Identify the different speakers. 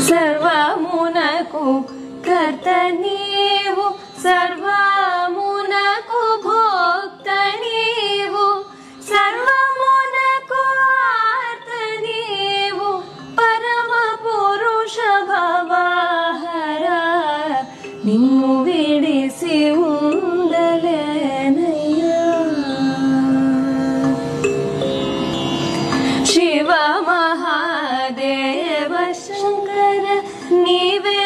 Speaker 1: సర్వమునకు కర్త నీవు, సర్వమునకు భోక్త నీవు, సర్వమునకు ఆర్త నీవు, పరమ పురుష భవహర. నిన్ను విడిసి ఉండలేనయ్యా. శివ మహాదేవ శంకర నీవే